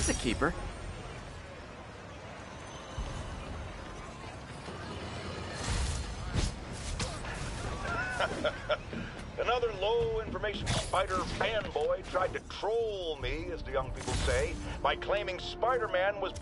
That's a keeper. Another low-information Spider fanboy tried to troll me, as the young people say, by claiming Spider-Man was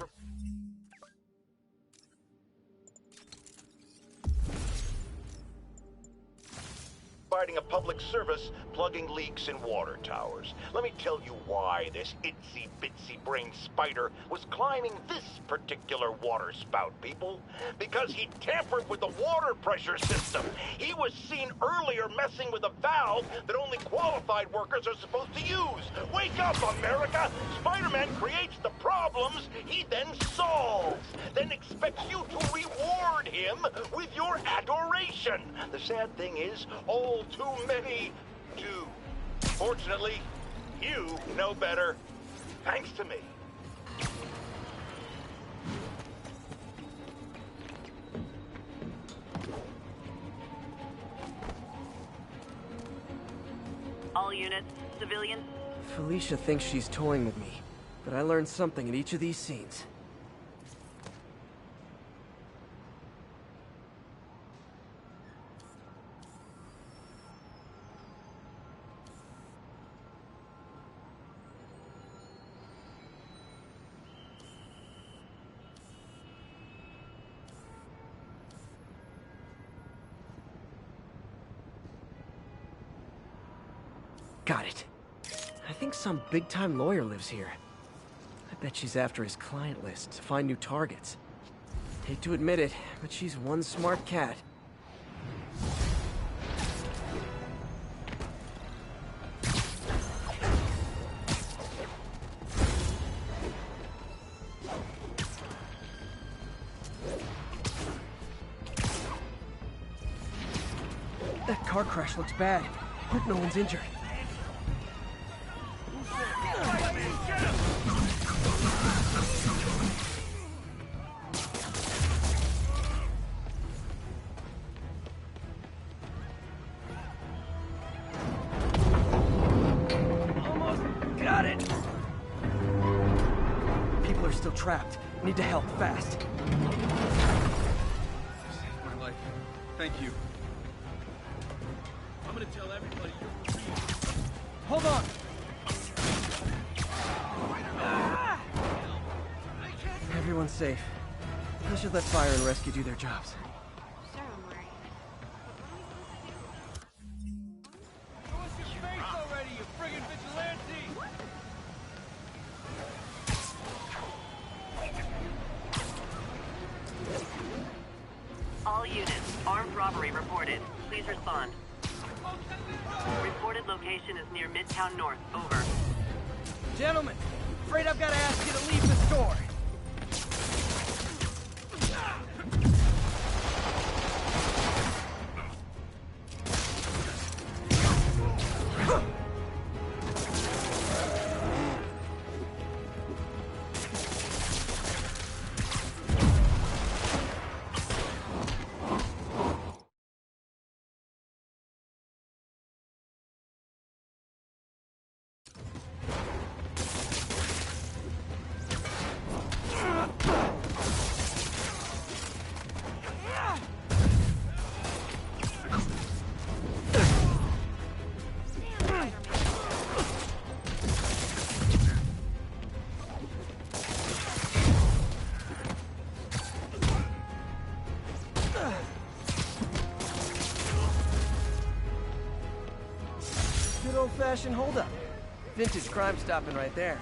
providing a public service plugging leaks in water towers. Let me tell you why this itsy-bitsy-brained spider was climbing this particular water spout, people. Because he tampered with the water pressure system. He was seen earlier messing with a valve that only qualified workers are supposed to use. Wake up, America! Spider-Man creates the problems he then solves, then expects you to reward him with your adoration. The sad thing is, all too many do. Fortunately, you know better, thanks to me. All units, civilians. Felicia thinks she's toying with me, but I learned something in each of these scenes. Got it. I think some big-time lawyer lives here. I bet she's after his client list to find new targets. Hate to admit it, but she's one smart cat. That car crash looks bad. Hope no one's injured. Got it! People are still trapped. Need to help fast. You saved my life. Thank you. I'm gonna tell everybody you're free. Hold on! Everyone's safe. I should let fire and rescue do their jobs. Sure, I'm worried. Show us your face already, you friggin' vigilante! All units, armed robbery reported. Please respond. Reported location is near Midtown North. Over. Gentlemen, afraid I've got to ask you to leave the store. Good old-fashioned holdup. Vintage crime stopping right there.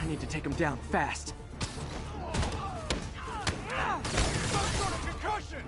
I need to take him down fast. Some sort of concussion!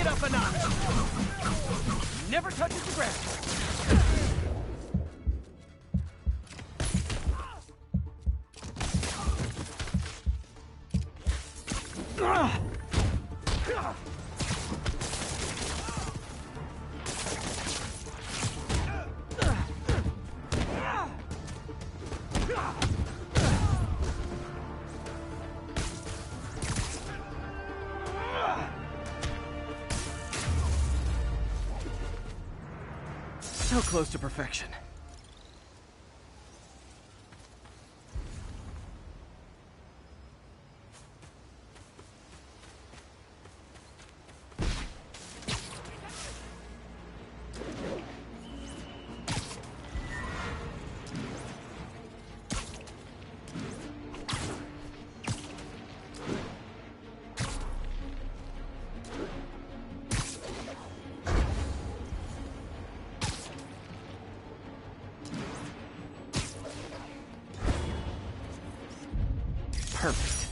it up a notch. Never touches the ground. So close to perfection. Perfect.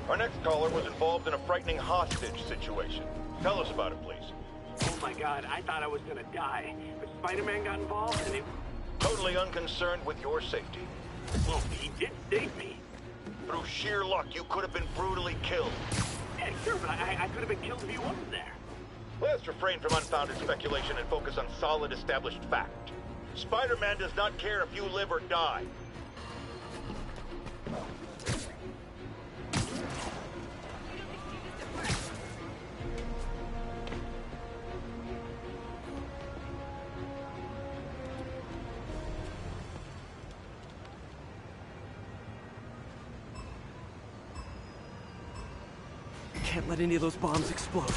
Our next caller was involved in a frightening hostage situation. Tell us about it, please. Oh my god, I thought I was gonna die. But Spider-Man got involved and it... Totally unconcerned with your safety. Well, he did save me. Through sheer luck, you could have been brutally killed. Yeah, sure, but I could have been killed if he wasn't there. Let's refrain from unfounded speculation and focus on solid, established fact. Spider-Man does not care if you live or die. Can't let any of those bombs explode.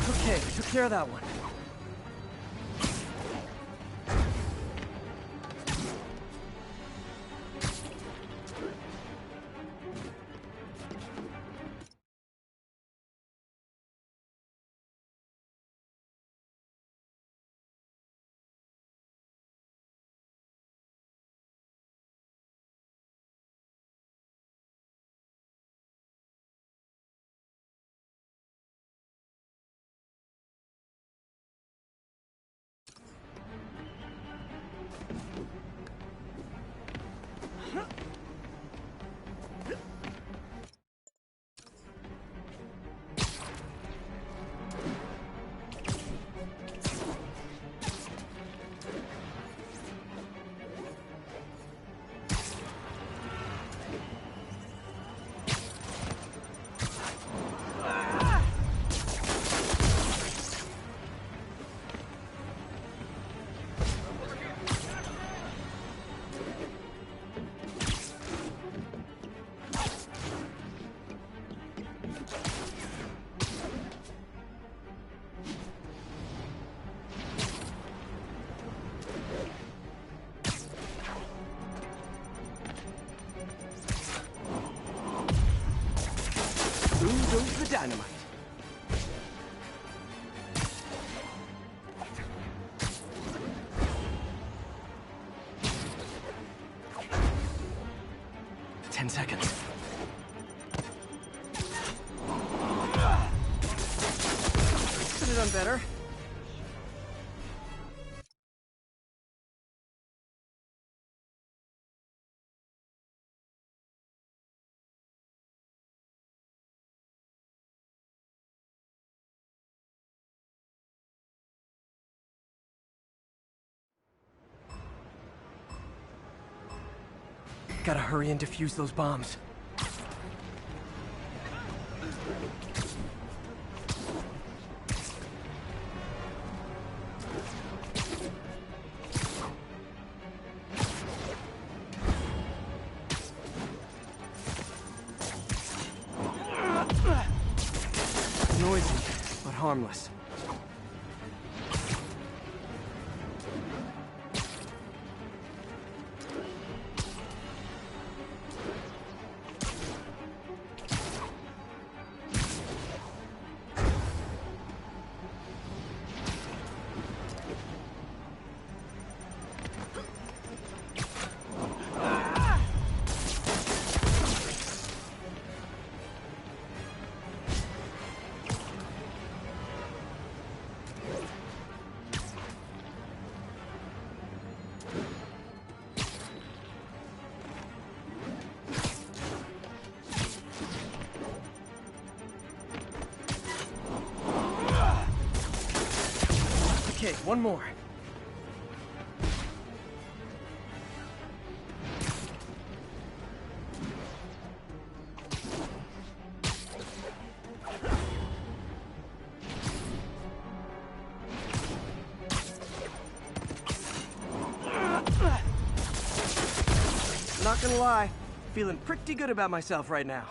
Okay, we took care of that one. Boom goes the dynamite. Ten seconds. Could have done better. Gotta hurry and defuse those bombs. harmless. Okay, one more. Not gonna lie, feeling pretty good about myself right now.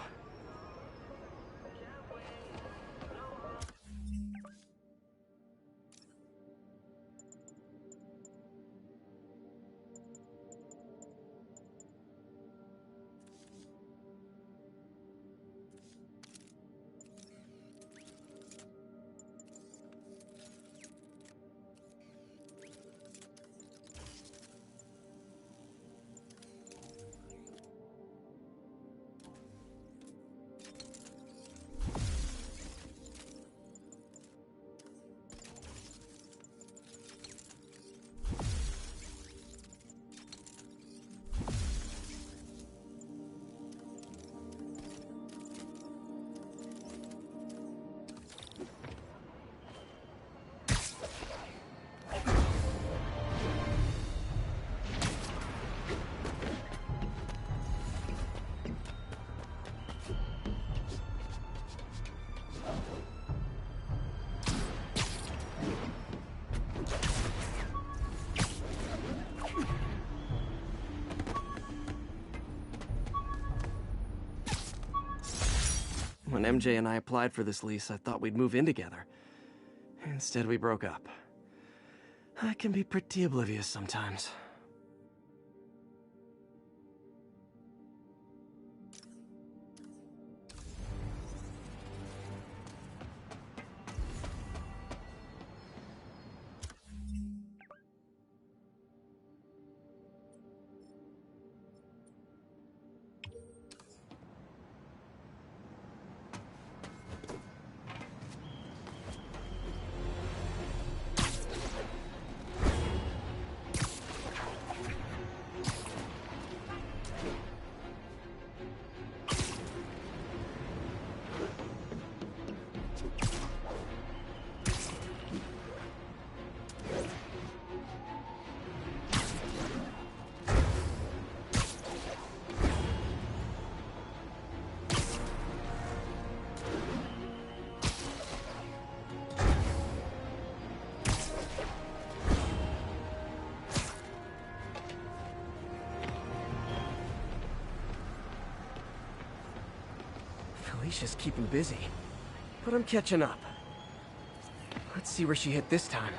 When MJ and I applied for this lease, I thought we'd move in together. Instead, we broke up. I can be pretty oblivious sometimes. Felicia's keeping busy, but I'm catching up. Let's see where she hit this time.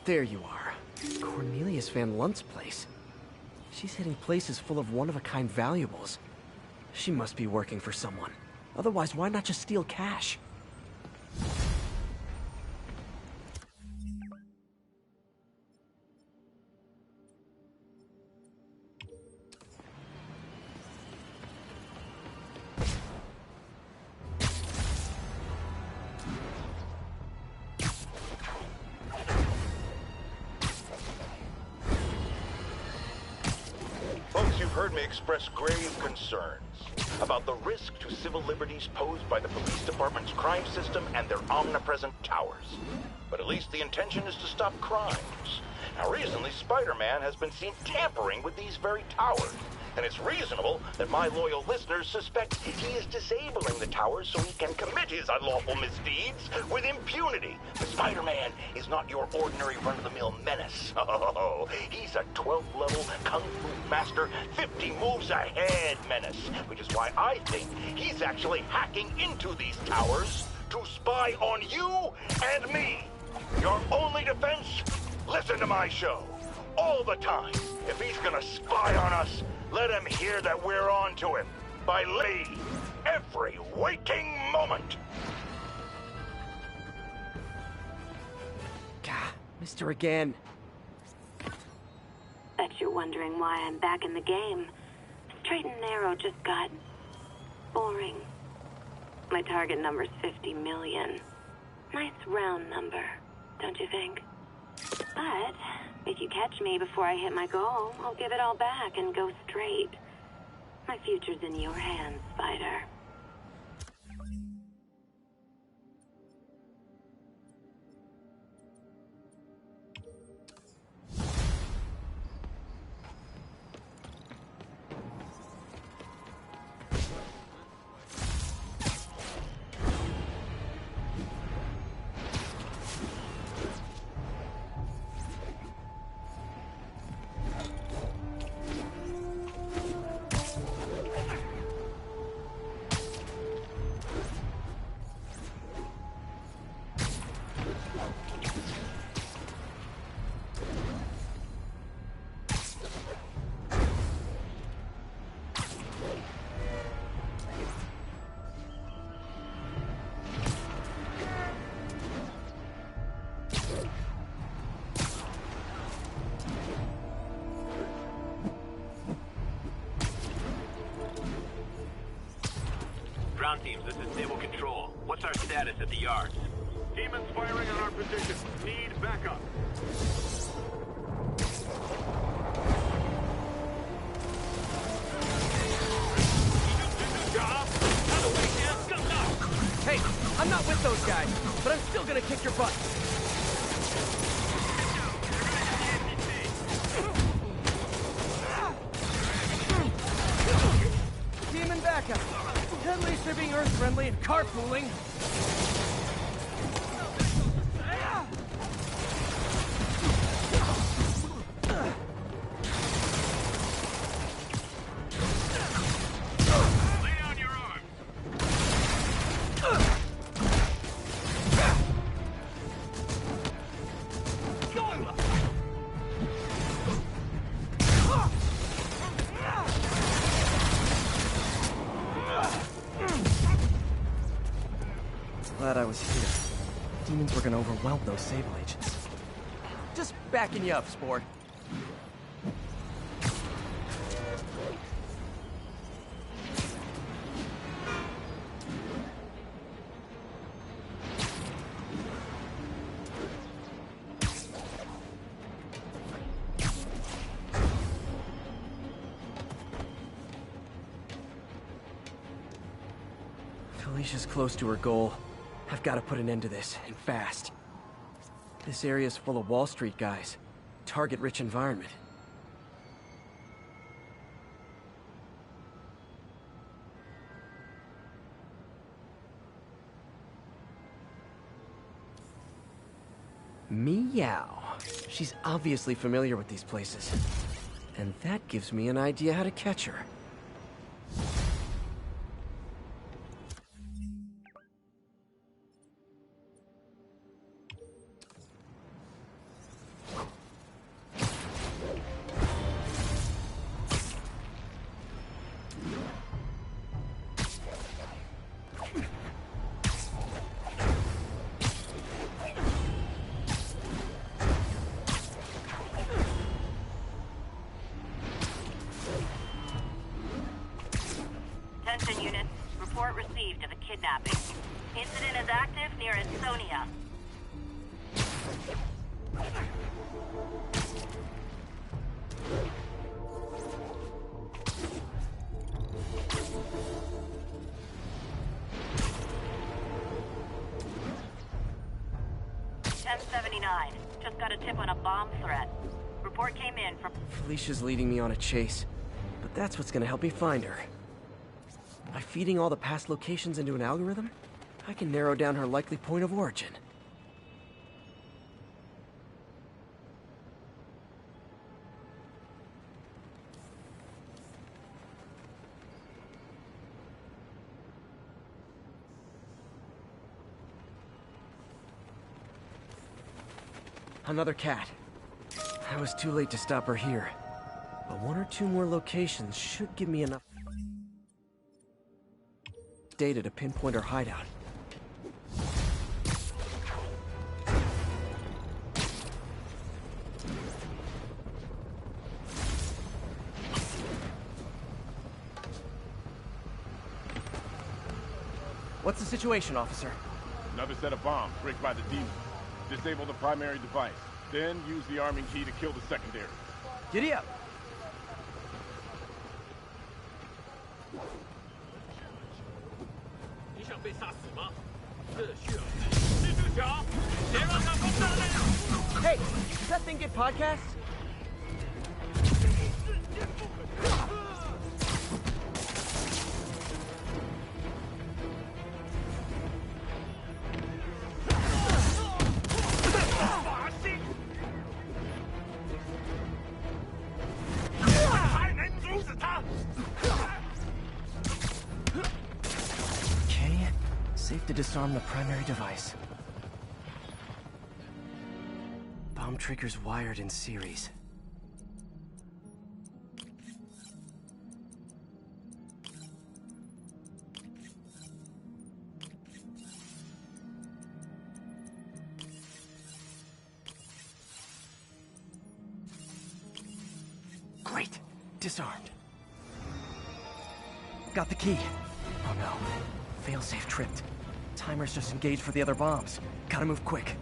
There you are. Cornelius Van Lunt's place. She's hitting places full of one-of-a-kind valuables. She must be working for someone. Otherwise, why not just steal cash? Folks, you you've heard me express grave concerns about the risk to civil liberties posed by the police department's crime system and their omnipresent towers. But at least the intention is to stop crimes. Now, recently, Spider-Man has been seen tampering with these very towers. And it's reasonable that my loyal listeners suspect he is disabling the towers so he can commit his unlawful misdeeds with impunity. But Spider-Man is not your ordinary run-of-the-mill menace. Oh, he's a 12th level Kung Fu Master, 50 moves ahead menace, which is why I think he's actually hacking into these towers to spy on you and me. Your only defense? Listen to my show. All the time. If he's gonna spy on us, let him hear that we're on to him. By Lee. Every waking moment. Gah, Mr. Again. Bet you're wondering why I'm back in the game. Straight and narrow just got boring. My target number's 50 million. Nice round number, don't you think? But if you catch me before I hit my goal, I'll give it all back and go straight. My future's in your hands, Spider. Ground teams, this is Fable Control. What's our status at the yards? Demons firing on our position. Need backup. Hey, I'm not with those guys, but I'm still gonna kick your butt. Demon backup. At least they're being Earth-friendly and carpooling. Lay down your arms. Glad I was here. Demons were gonna overwhelm those Sable agents. Just backing you up, sport. Felicia's close to her goal. I've got to put an end to this, and fast. This area's full of Wall Street guys. Target-rich environment. Meow. She's obviously familiar with these places. And that gives me an idea how to catch her. Attention units. Report received of a kidnapping. Incident is active near Ansonia. 579. Just got a tip on a bomb threat. Report came in from... Felicia's leading me on a chase, but that's what's gonna help me find her. By feeding all the past locations into an algorithm, I can narrow down her likely point of origin. Another cat. I was too late to stop her here, but one or two more locations should give me enough data to pinpoint her hideout. What's the situation, officer? Another set of bombs rigged by the demons. Disable the primary device, then use the arming key to kill the secondary. Giddy up! Hey, does that thing get podcasts? Okay, safe to disarm the primary device. Bomb triggers wired in series. Great! Disarmed. Got the key. Oh no. Failsafe tripped. Timer's just engaged for the other bombs. Gotta move quick.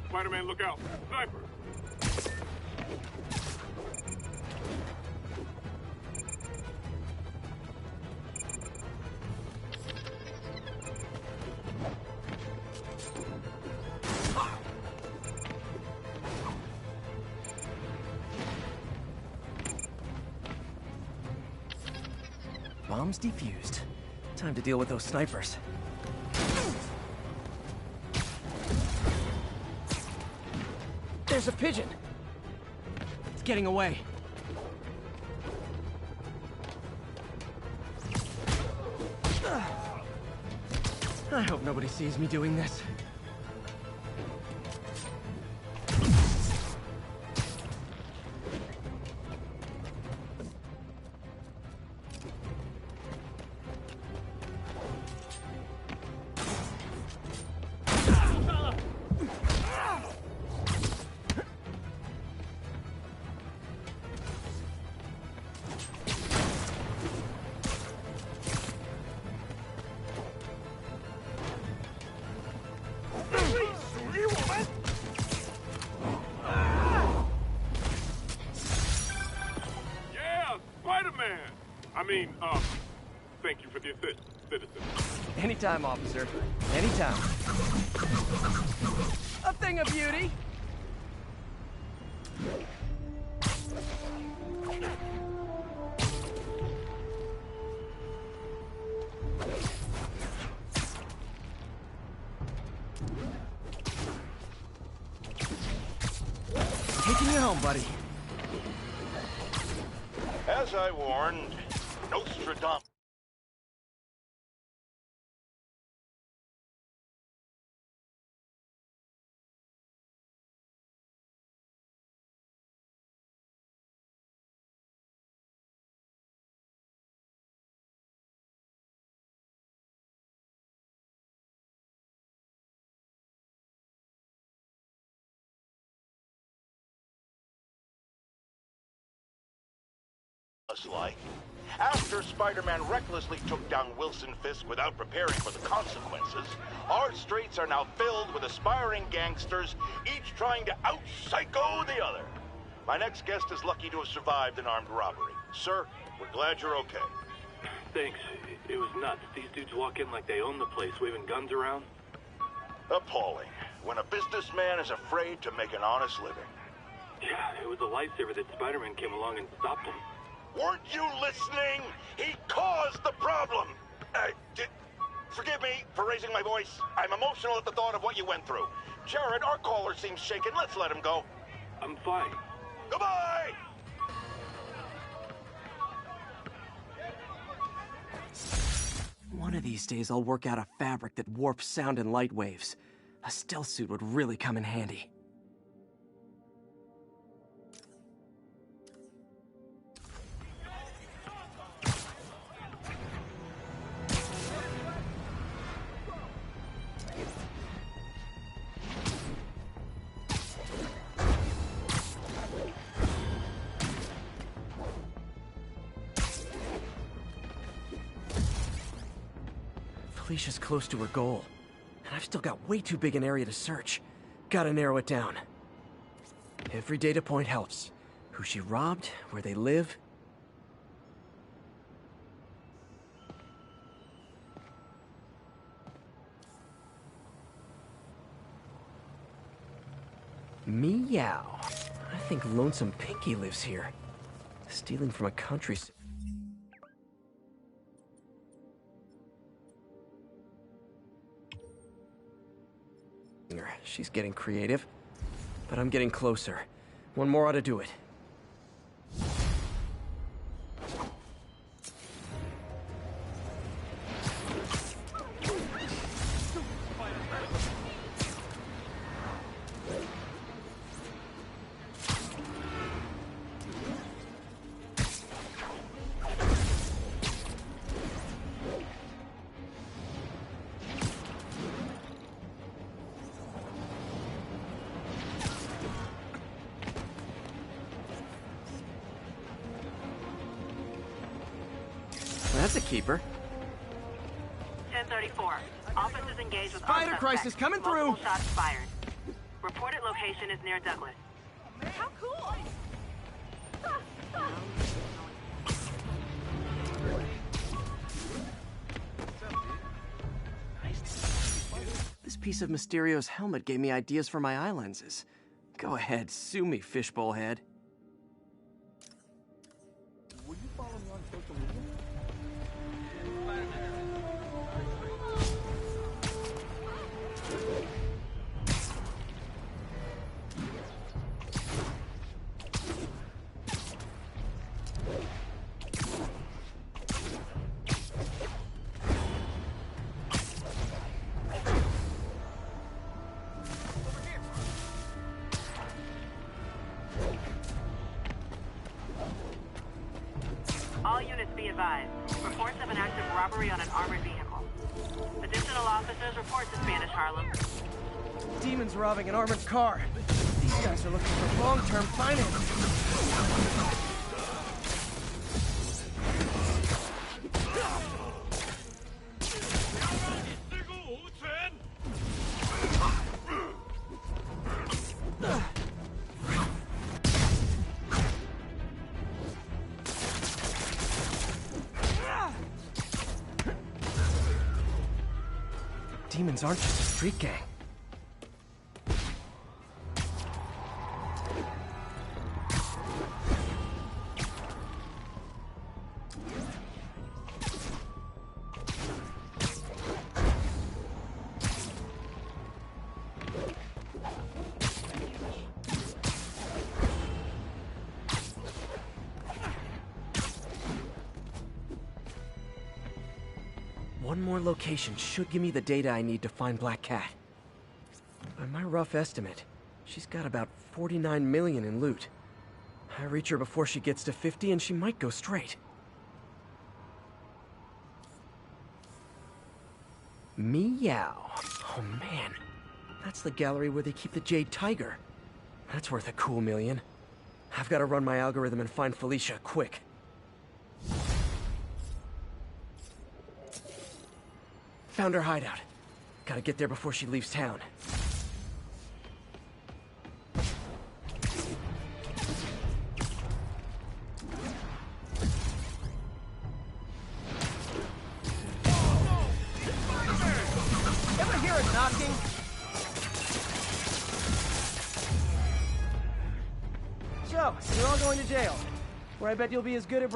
Spider-Man, look out! Sniper! Bombs defused. Time to deal with those snipers. There's a pigeon! It's getting away. I hope nobody sees me doing this. Thank you for the assist, citizen. Anytime, officer. Anytime. A thing of beauty! Taking you home, buddy. As I warned, Nostradamus. Like. After Spider-Man recklessly took down Wilson Fisk without preparing for the consequences, our streets are now filled with aspiring gangsters, each trying to out-psycho the other. My next guest is lucky to have survived an armed robbery. Sir, we're glad you're okay. Thanks. It was nuts. These dudes walk in like they own the place, waving guns around. Appalling. When a businessman is afraid to make an honest living. Yeah, it was a lifesaver that Spider-Man came along and stopped him. Weren't you listening? He caused the problem! Forgive me for raising my voice. I'm emotional at the thought of what you went through. Jared, our caller seems shaken. Let's let him go. I'm fine. Goodbye! One of these days I'll work out a fabric that warps sound and light waves. A stealth suit would really come in handy. Felicia's close to her goal, and I've still got way too big an area to search. Gotta narrow it down. Every data point helps. Who she robbed, where they live. Meow. I think Lonesome Pinky lives here. Stealing from a country... She's getting creative, but I'm getting closer. One more ought to do it. That's a keeper. 1034. Officers engaged with Spider armed crisis suspects. coming through! Multiple shots fired. Reported location is near Douglas. How cool! This piece of Mysterio's helmet gave me ideas for my eye lenses. Go ahead, sue me, fishbowl head. Will you follow me on social media? All units be advised. Reports of an active robbery on an armored vehicle. Additional officers report to Spanish Harlem. Demons robbing an armored car. These guys are looking for long-term finance. Demons aren't just a street gang. One more location should give me the data I need to find Black Cat. By my rough estimate, she's got about 49 million in loot. I reach her before she gets to 50 and she might go straight. Meow. Oh man, that's the gallery where they keep the Jade Tiger. That's worth a cool million. I've got to run my algorithm and find Felicia, quick. Found her hideout. Gotta get there before she leaves town. jail, where I bet you'll be as good at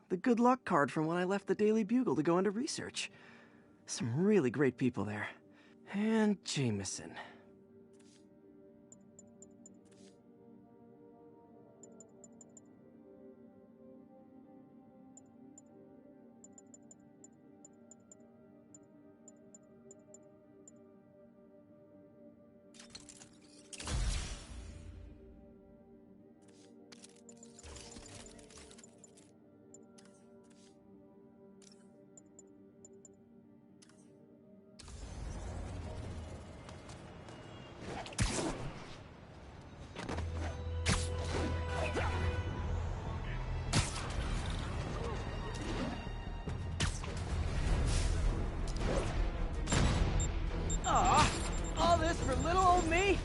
the good luck card from when I left the Daily Bugle to go into research. Some really great people there. And Jameson. All this for little old me?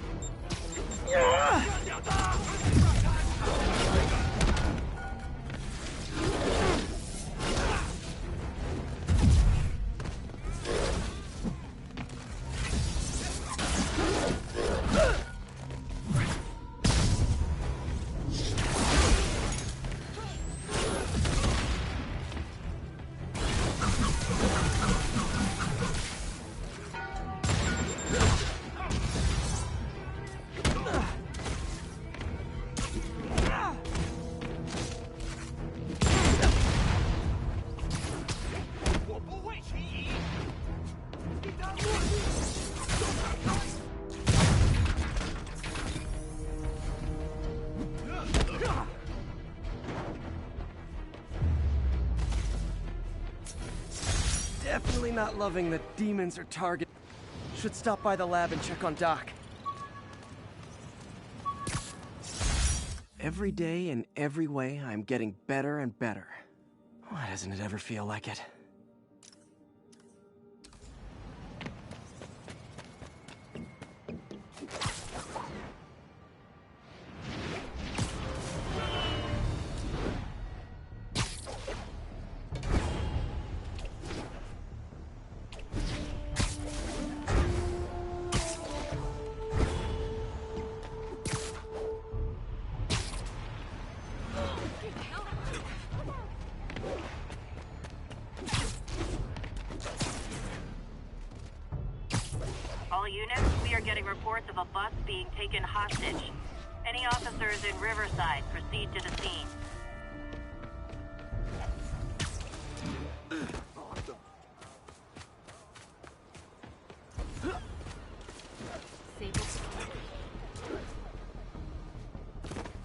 Definitely not loving that demons are target. Should stop by the lab and check on Doc. Every day in every way, I'm getting better and better. Why doesn't it ever feel like it? All units, we are getting reports of a bus being taken hostage. Any officers in Riverside, proceed to the scene.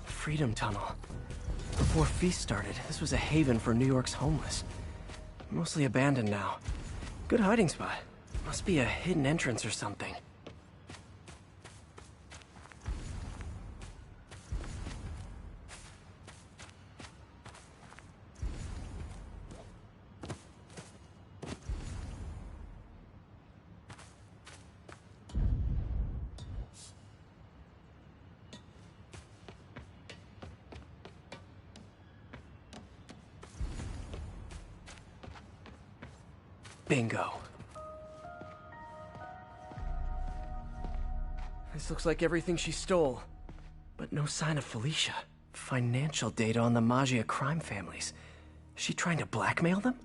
Freedom Tunnel. Before Feast started, this was a haven for New York's homeless. Mostly abandoned now. Good hiding spot. Must be a hidden entrance or something. Bingo. This looks like everything she stole. But no sign of Felicia. Financial data on the Maggia crime families. Is she trying to blackmail them?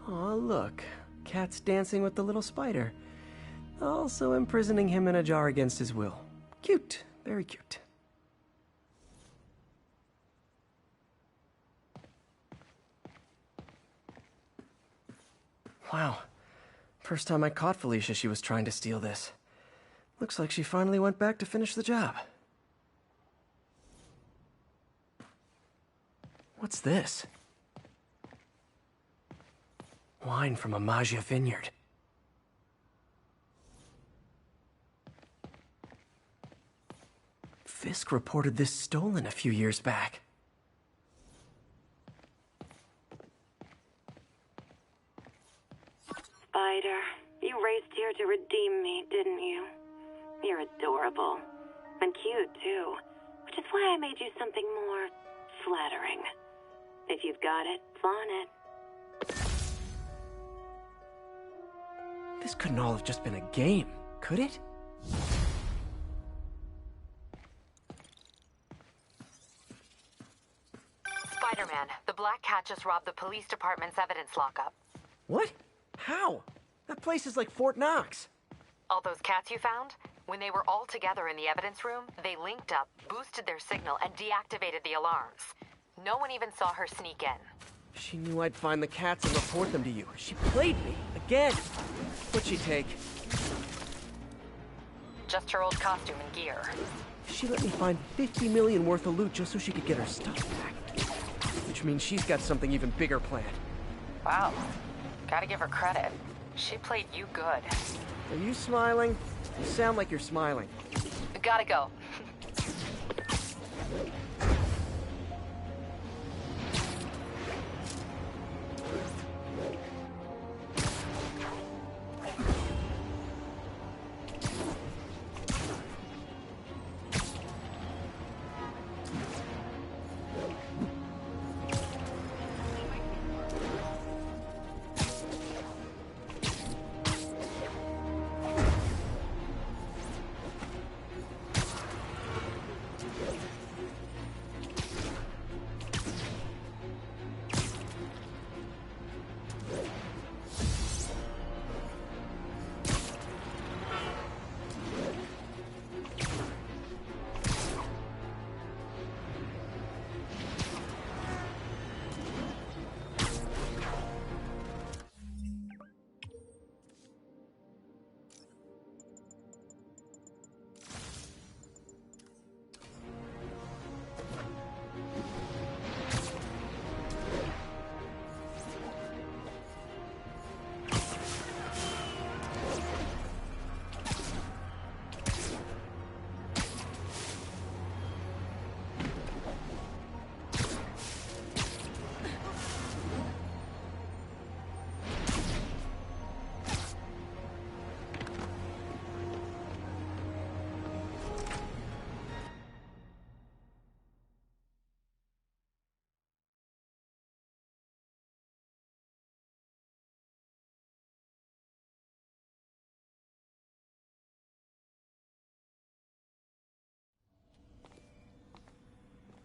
Aw, look. Cat's dancing with the little spider. Also imprisoning him in a jar against his will. Cute. Very cute. Wow. First time I caught Felicia, she was trying to steal this. Looks like she finally went back to finish the job. What's this? Wine from a Maggia vineyard. Fisk reported this stolen a few years back. Spider, you raced here to redeem me, didn't you? You're adorable. And cute, too. Which is why I made you something more flattering. If you've got it, flaunt it. This couldn't all have just been a game, could it? Spider-Man, the Black Cat just robbed the police department's evidence lockup. What? How? That place is like Fort Knox. All those cats you found? When they were all together in the evidence room, they linked up, boosted their signal, and deactivated the alarms. No one even saw her sneak in. She knew I'd find the cats and report them to you. She played me, again. What'd she take? Just her old costume and gear. She let me find 50 million worth of loot just so she could get her stuff back. Which means she's got something even bigger planned. Wow. Gotta give her credit. She played you good. Are you smiling? You sound like you're smiling. Gotta go.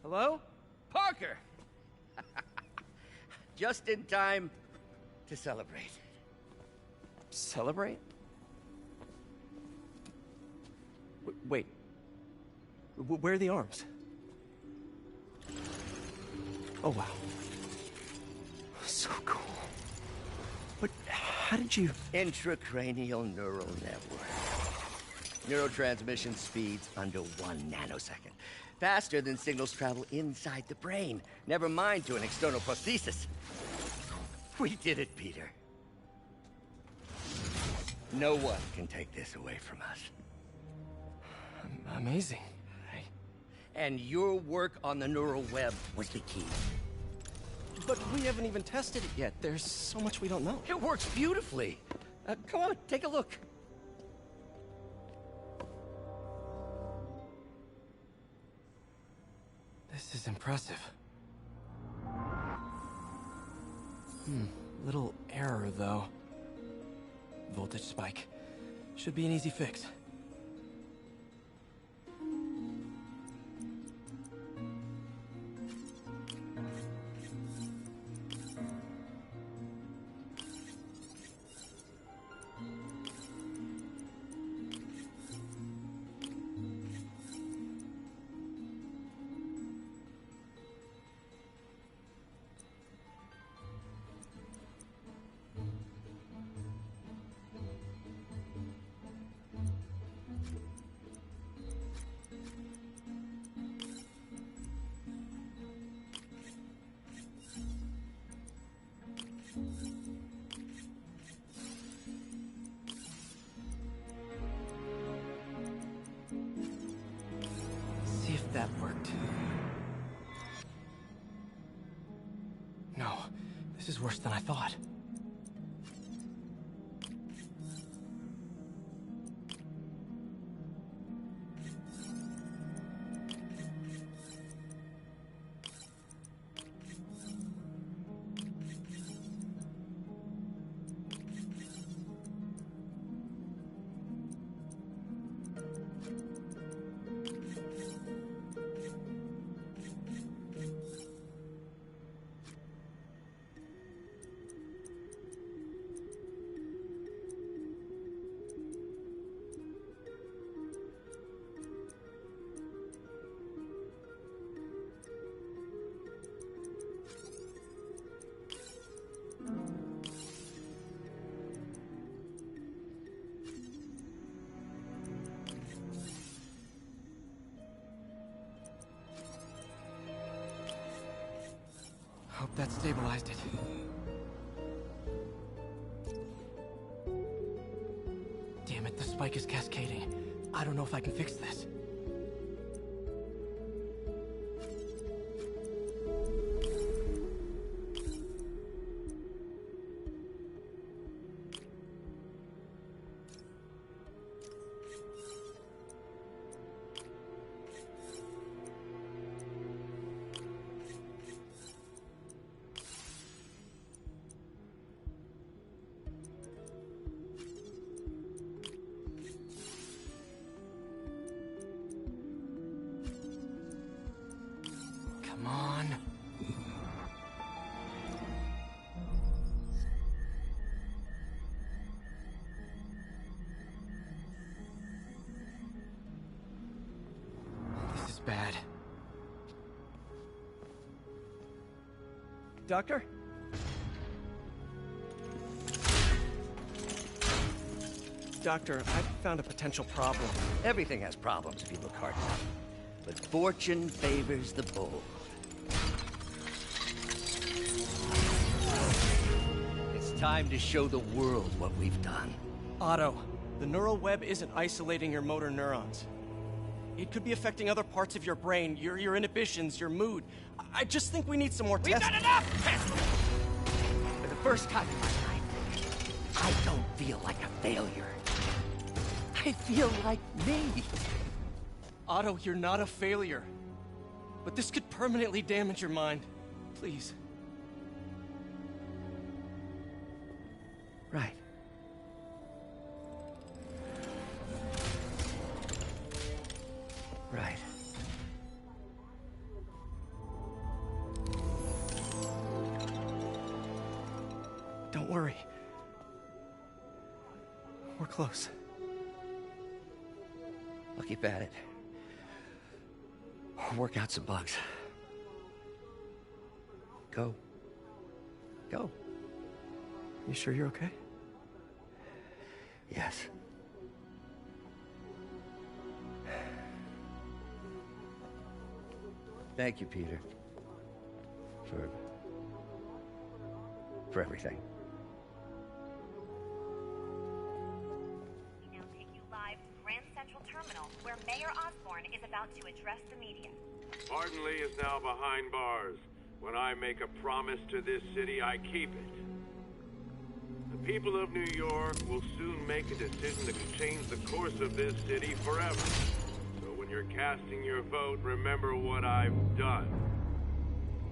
Hello? Parker! Just in time to celebrate. Celebrate? Wait. Where are the arms? Oh, wow. So cool. But how did you... Intracranial neural network. Neurotransmission speeds under 1 nanosecond. Faster than signals travel inside the brain. Never mind to an external prosthesis. We did it, Peter. No one can take this away from us. Amazing. And your work on the neural web was the key. But we haven't even tested it yet. There's so much we don't know. It works beautifully. Come on, take a look. This is impressive. Little error, though. Voltage spike. Should be an easy fix. that worked. No, this is worse than I thought. Hope that stabilized it. Damn it, the spike is cascading. I don't know if I can fix this. Come on. This is bad. Doctor? Doctor, I found a potential problem. Everything has problems if you look hard enough. But fortune favors the bold. It's time to show the world what we've done. Otto, the neural web isn't isolating your motor neurons. It could be affecting other parts of your brain, your inhibitions, your mood. I just think we need some more tests. We've got enough tests! For the first time in my life, I don't feel like a failure. I feel like me. Otto, you're not a failure. But this could permanently damage your mind. Please. Right. Right. Don't worry. We're close. I'll keep at it. I'll work out some bugs. Go. Go. You sure you're okay? Yes. Thank you, Peter. For everything. We now take you live to Grand Central Terminal, where Mayor Osborne is about to address the media. Martin Lee is now behind bars. When I make a promise to this city, I keep it. The people of New York will soon make a decision that could change the course of this city forever. So when you're casting your vote, remember what I've done.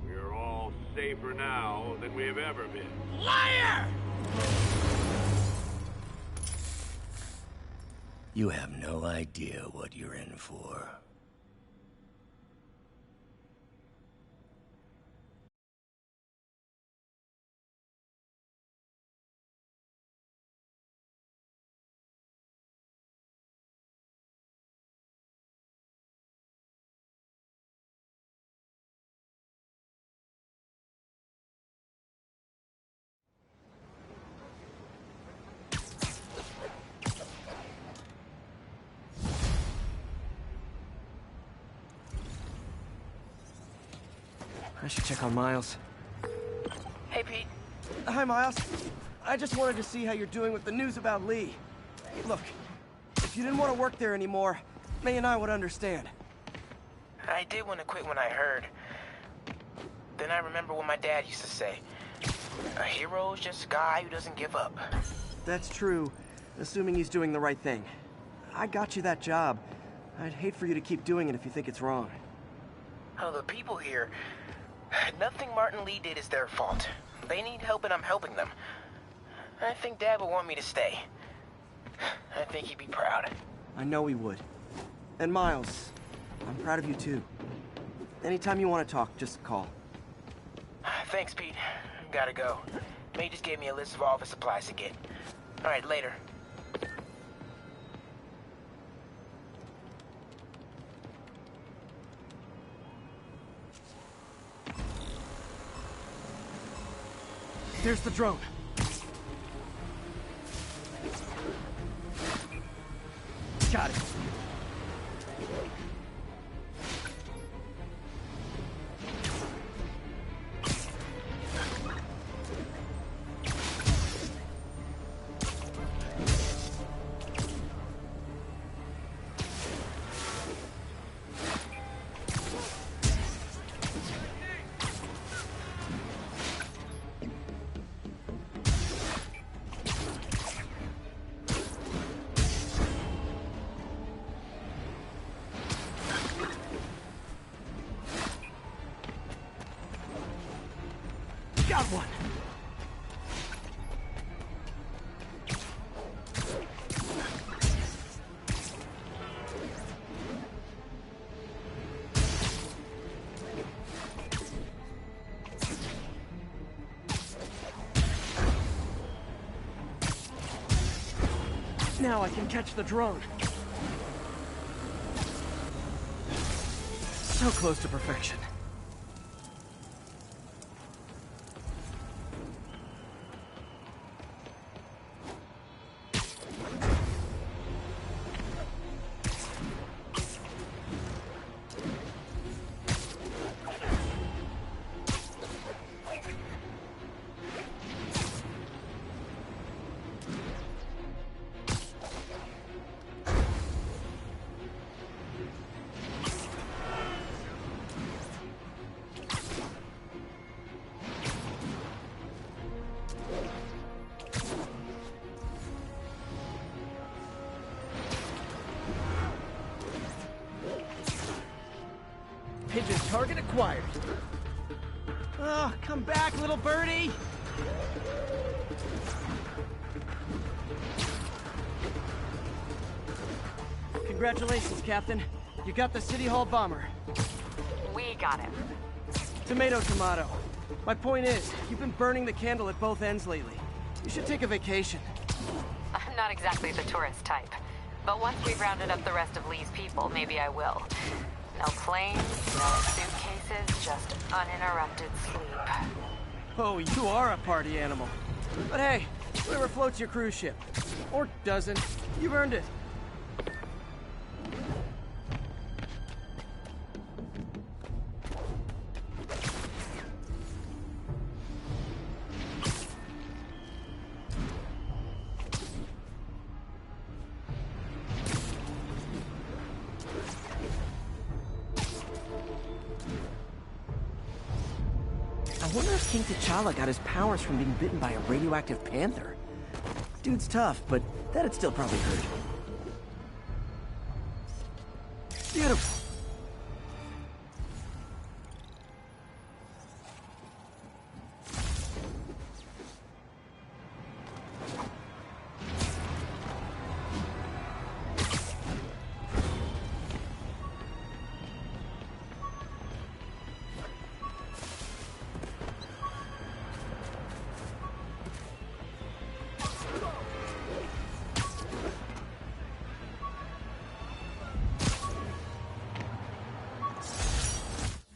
We are all safer now than we have ever been. Liar! You have no idea what you're in for. I should check on Miles. Hey, Pete. Hi, Miles. I just wanted to see how you're doing with the news about Lee. Look, if you didn't want to work there anymore, May and I would understand. I did want to quit when I heard. Then I remember what my dad used to say. A hero is just a guy who doesn't give up. That's true, assuming he's doing the right thing. I got you that job. I'd hate for you to keep doing it if you think it's wrong. Oh, the people here... Nothing Martin Lee did is their fault. They need help and I'm helping them. I think Dad would want me to stay. I think he'd be proud. I know he would. And Miles, I'm proud of you too. Anytime you want to talk, just call. Thanks, Pete. Gotta go. May just gave me a list of all the supplies to get. Alright, later. There's the drone. Got it. Got one. Now I can catch the drone. So close to perfection. Pigeon target acquired. Oh, come back, little birdie! Congratulations, Captain. You got the City Hall bomber. We got him. Tomato, tomato. My point is, you've been burning the candle at both ends lately. You should take a vacation. I'm not exactly the tourist type. But once we've rounded up the rest of Lee's people, maybe I will. No planes, no suitcases, just uninterrupted sleep. Oh, you are a party animal. But hey, whatever floats your cruise ship. Or doesn't. You've earned it. I wonder if King T'Challa got his powers from being bitten by a radioactive panther. Dude's tough, but that'd still probably hurt. Beautiful.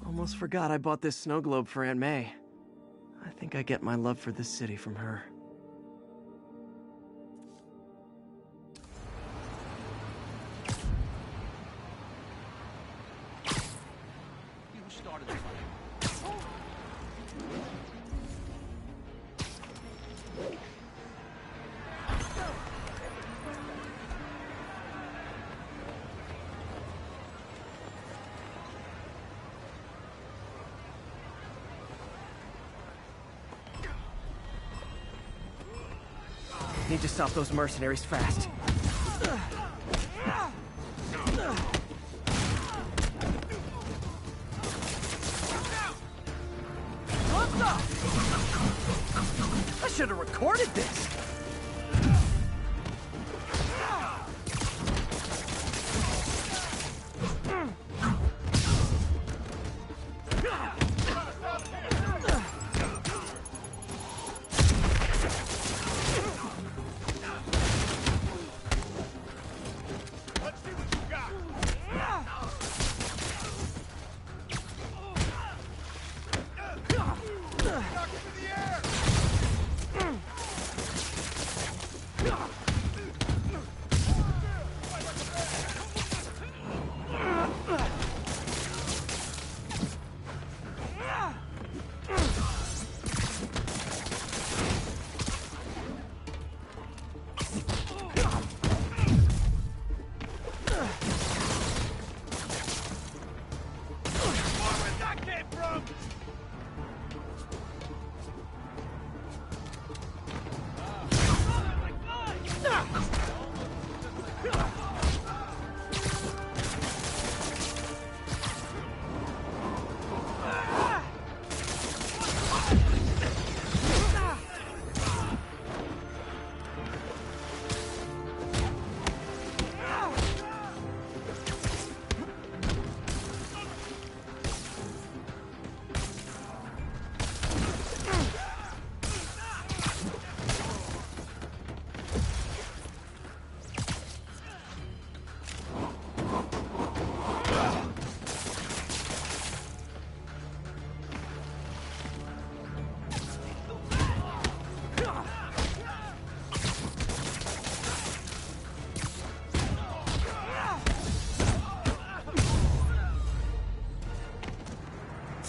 Almost forgot I bought this snow globe for Aunt May. I think I get my love for this city from her. You started this. Need to stop those mercenaries fast. What's up? I should have recorded this.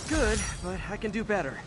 Good, but I can do better.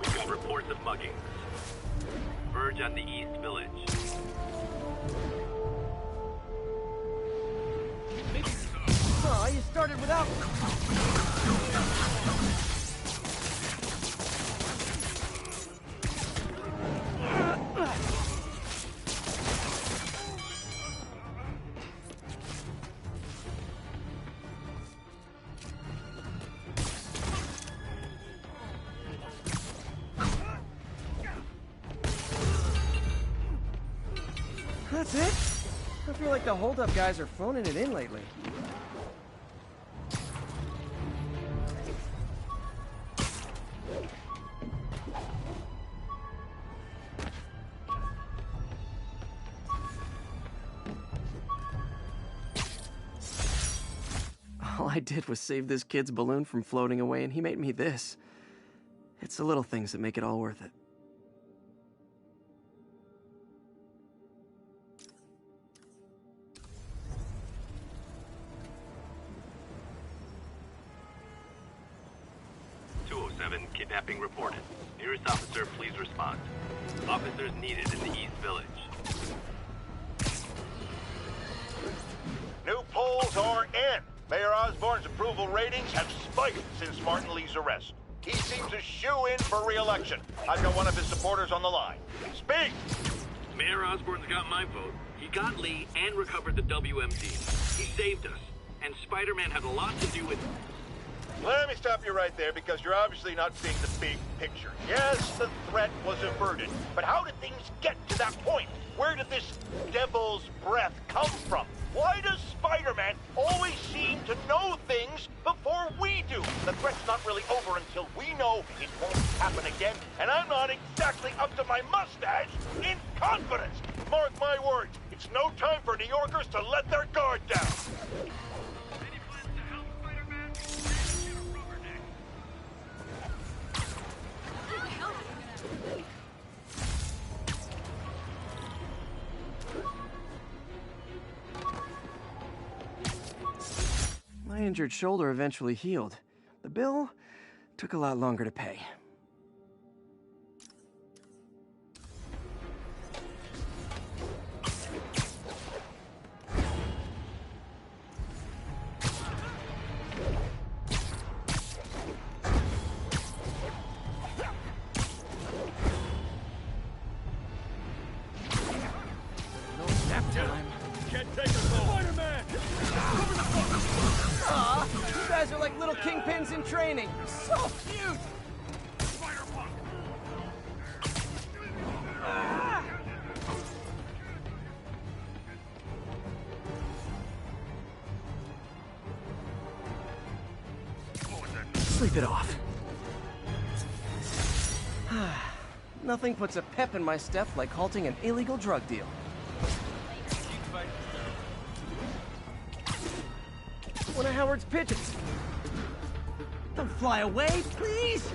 We've got reports of muggings. Verge on the East Village. Oh, you started without... That's it? I feel like the hold-up guys are phoning it in lately. All I did was save this kid's balloon from floating away, and he made me this. It's the little things that make it all worth it. Kidnapping reported. Nearest officer, please respond. Officers needed in the East Village. New polls are in. Mayor Osborn's approval ratings have spiked since Martin Lee's arrest. He seems a shoo-in for re-election. I've got one of his supporters on the line. Speak! Mayor Osborn's got my vote. He got Lee and recovered the WMD. He saved us. And Spider-Man had a lot to do with it. Let me stop you right there, because you're obviously not seeing the big picture. Yes, the threat was averted, but how did things get to that point? Where did this devil's breath come from? Why does Spider-Man always seem to know things before we do? The threat's not My injured shoulder eventually healed. The bill took a lot longer to pay. You guys are like little kingpins in training. So cute! Sleep it off. Nothing puts a pep in my step like halting an illegal drug deal. One of Howard's pigeons. Don't fly away, please!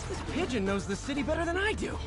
This pigeon knows the city better than I do.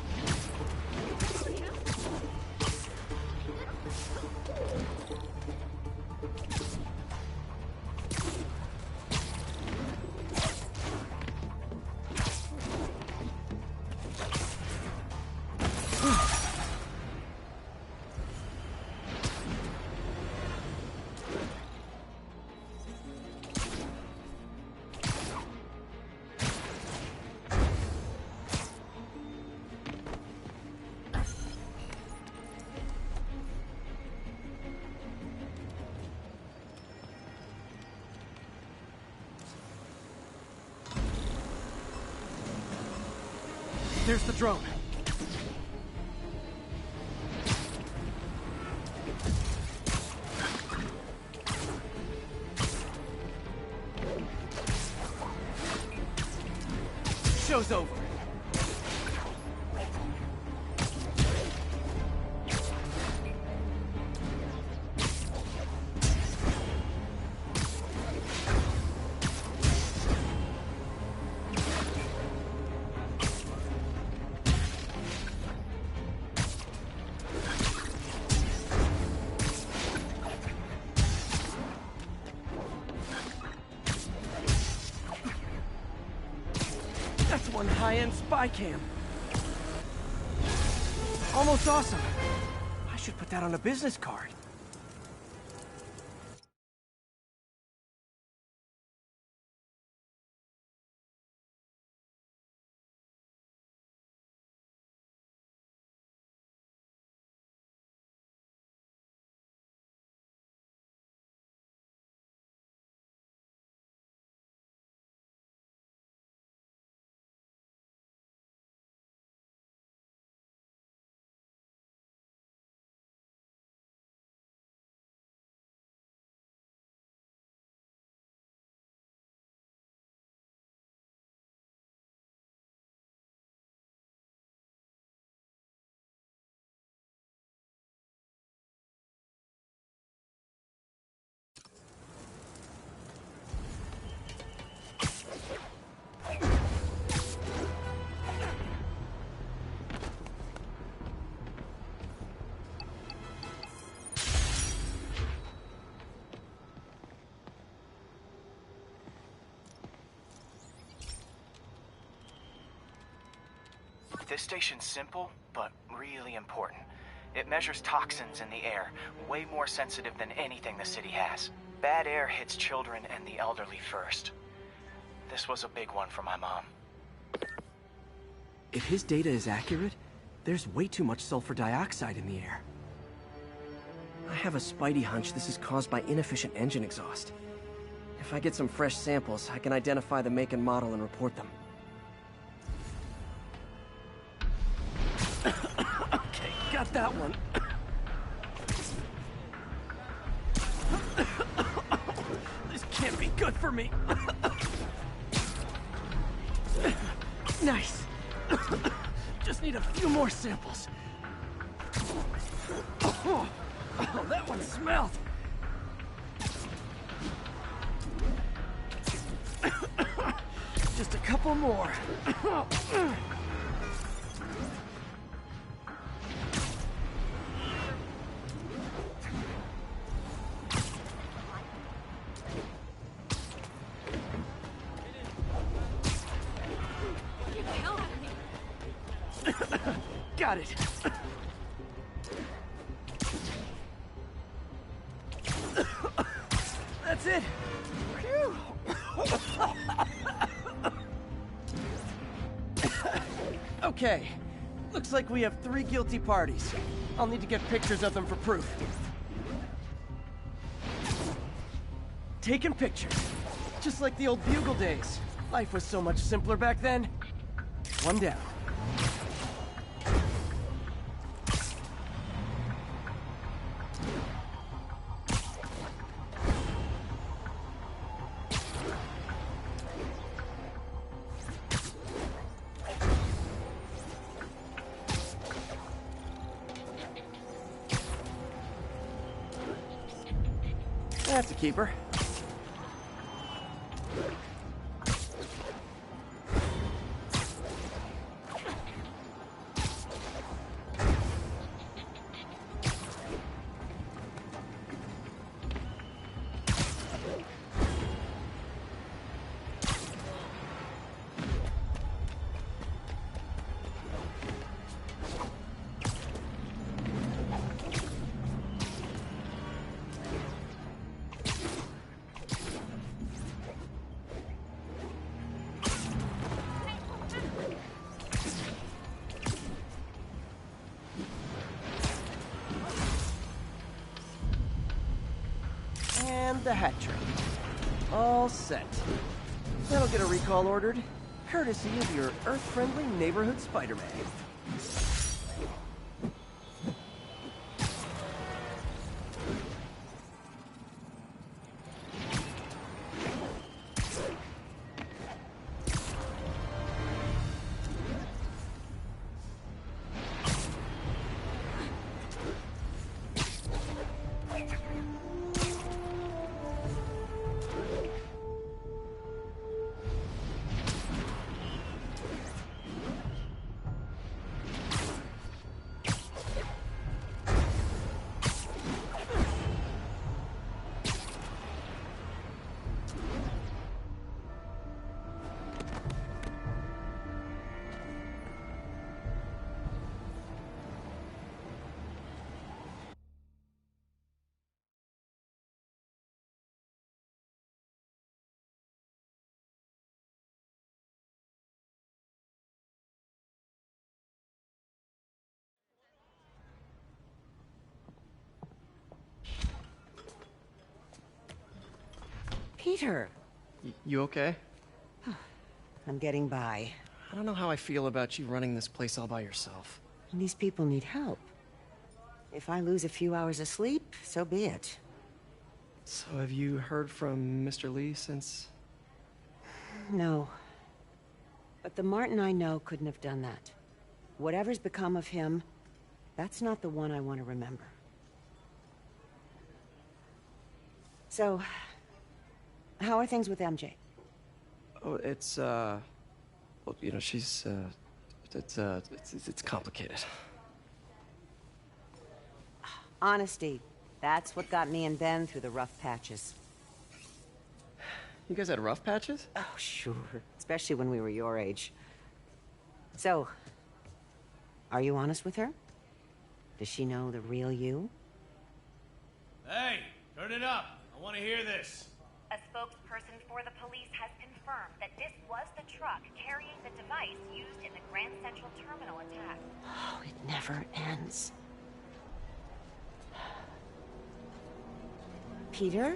There's the drone. Show's over. That's one high-end spy cam. Almost awesome. I should put that on a business card. This station's simple, but really important. It measures toxins in the air, way more sensitive than anything the city has. Bad air hits children and the elderly first. This was a big one for my mom. If his data is accurate, there's way too much sulfur dioxide in the air. I have a spidey hunch this is caused by inefficient engine exhaust. If I get some fresh samples, I can identify the make and model and report them. Okay, got that one. This can't be good for me. Nice. Just need a few more samples. Oh, that one smelled. Just a couple more. Got it! That's it! Phew. Okay. Looks like we have 3 guilty parties. I'll need to get pictures of them for proof. Taking pictures. Just like the old Bugle days. Life was so much simpler back then. One down. That's a keeper. And the hat trick. All set. That'll get a recall ordered, courtesy of your Earth-friendly neighborhood Spider-Man. Peter! You okay? I'm getting by. I don't know how I feel about you running this place all by yourself. And these people need help. If I lose a few hours of sleep, so be it. So have you heard from Mr. Lee since? No. But the Martin I know couldn't have done that. Whatever's become of him, that's not the one I want to remember. So, how are things with MJ? Oh, it's, well, you know, she's, it's complicated. Honesty. That's what got me and Ben through the rough patches. You guys had rough patches? Oh, sure. Especially when we were your age. So, are you honest with her? Does she know the real you? Hey, turn it up. I want to hear this. A spokesperson for the police has confirmed that this was the truck carrying the device used in the Grand Central Terminal attack. Oh, it never ends. Peter?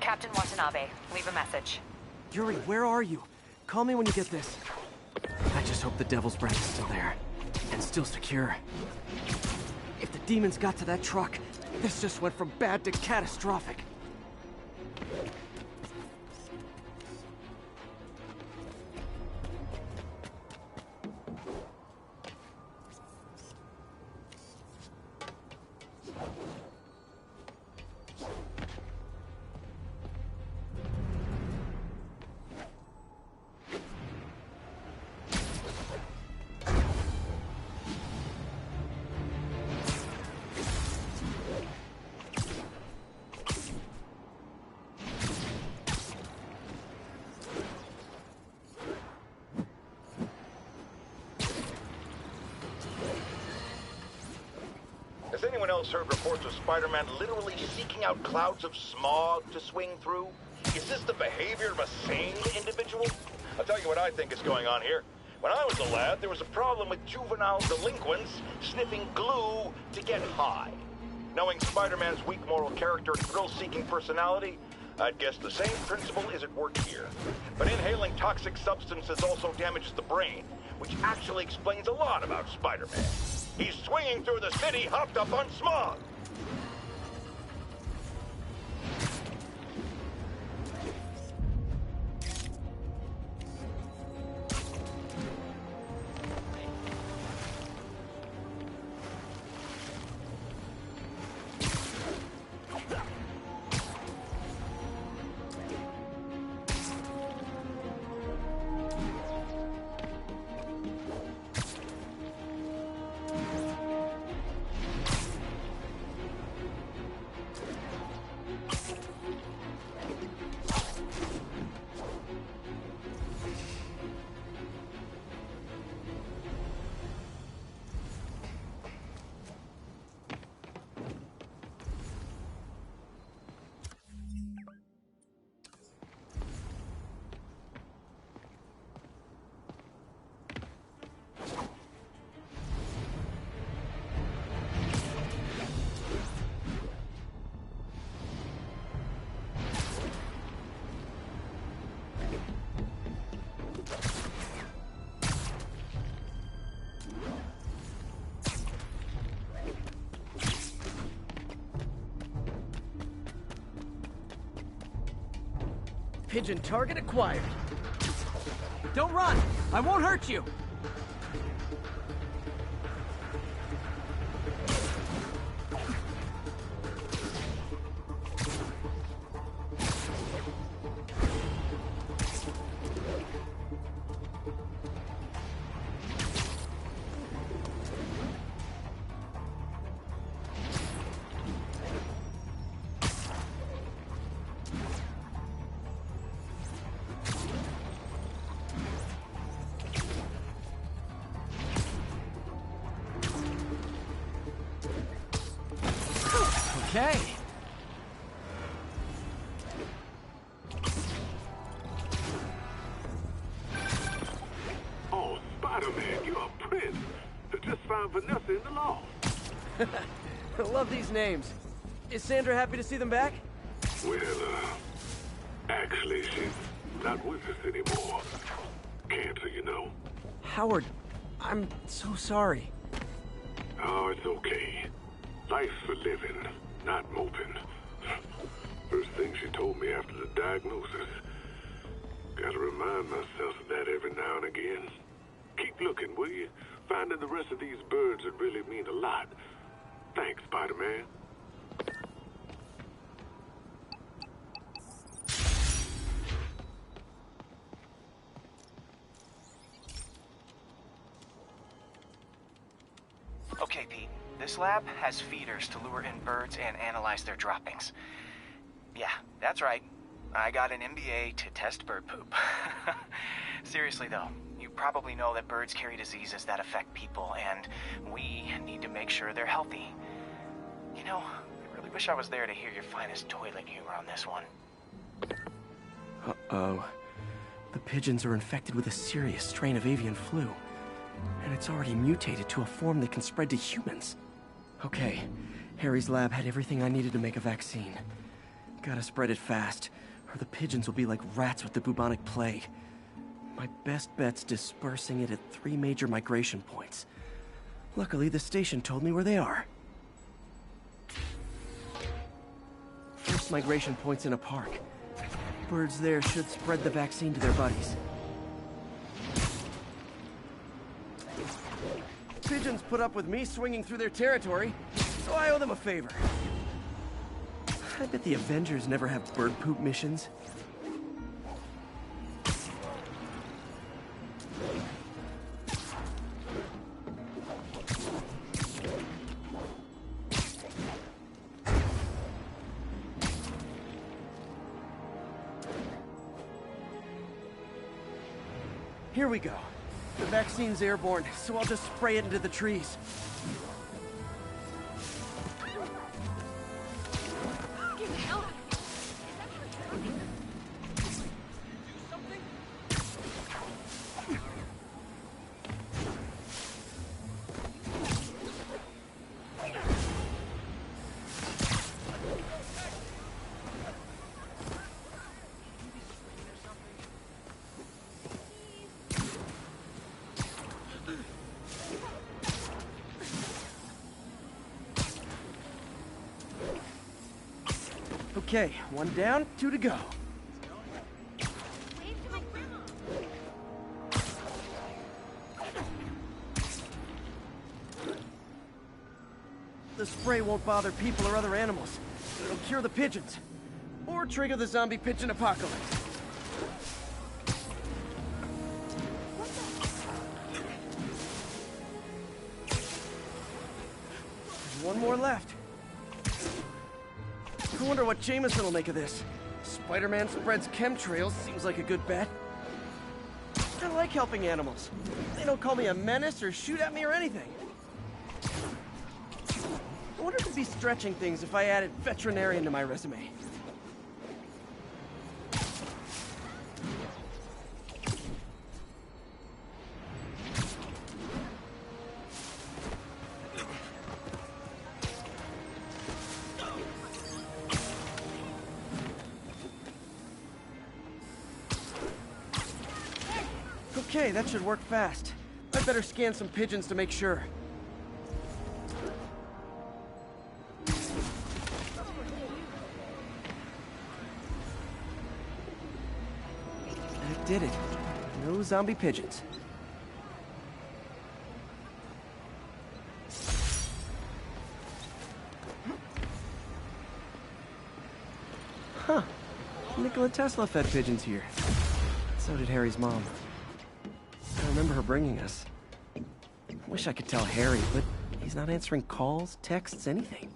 Captain Watanabe, leave a message. Yuri, where are you? Call me when you get this. I just hope the Devil's Breath is still there. And still secure. If the demons got to that truck, this just went from bad to catastrophic. Has anyone else heard reports of Spider-Man literally seeking out clouds of smog to swing through? Is this the behavior of a sane individual? I'll tell you what I think is going on here. When I was a lad, there was a problem with juvenile delinquents sniffing glue to get high. Knowing Spider-Man's weak moral character and thrill-seeking personality, I'd guess the same principle is at work here. But inhaling toxic substances also damages the brain, which actually explains a lot about Spider-Man. He's swinging through the city hopped up on smog. Pigeon target acquired. Don't run! I won't hurt you! Okay. Oh, Spider-Man, you're a prince. I just found Vanessa in the loft. I love these names. Is Sandra happy to see them back? Well, actually, she's not with us anymore. Cancer, you know. Howard, I'm so sorry. Oh, it's okay. Life's for living, not moping. First thing she told me after the diagnosis. Gotta remind myself of that every now and again. Keep looking, will you? Finding the rest of these birds would really mean a lot. Thanks, Spider-Man. Okay, Pete. This lab has feeders to lure in birds and analyze their droppings. Yeah, that's right. I got an MBA to test bird poop. Seriously, though, you probably know that birds carry diseases that affect people, and we need to make sure they're healthy. You know, I really wish I was there to hear your finest toilet humor on this one. Uh-oh. The pigeons are infected with a serious strain of avian flu. And it's already mutated to a form that can spread to humans. Okay, Harry's lab had everything I needed to make a vaccine. Gotta spread it fast, or the pigeons will be like rats with the bubonic plague. My best bet's dispersing it at 3 major migration points. Luckily, the station told me where they are. First migration point's in a park. Birds there should spread the vaccine to their buddies. Pigeons put up with me swinging through their territory, so I owe them a favor. I bet the Avengers never have bird poop missions. Here we go. The vaccine's airborne, so I'll just spray it into the trees. Okay, one down, two to go. The spray won't bother people or other animals. It'll cure the pigeons. Or trigger the zombie pigeon apocalypse. One more left. I wonder what Jameson will make of this. Spider-Man spreads chemtrails, seems like a good bet. I like helping animals. They don't call me a menace or shoot at me or anything. I wonder if it'd be stretching things if I added veterinarian to my resume. Okay, that should work fast. I'd better scan some pigeons to make sure. I did it. No zombie pigeons. Huh. Nikola Tesla fed pigeons here. So did Harry's mom. I remember her bringing us. Wish I could tell Harry, but he's not answering calls, texts, anything.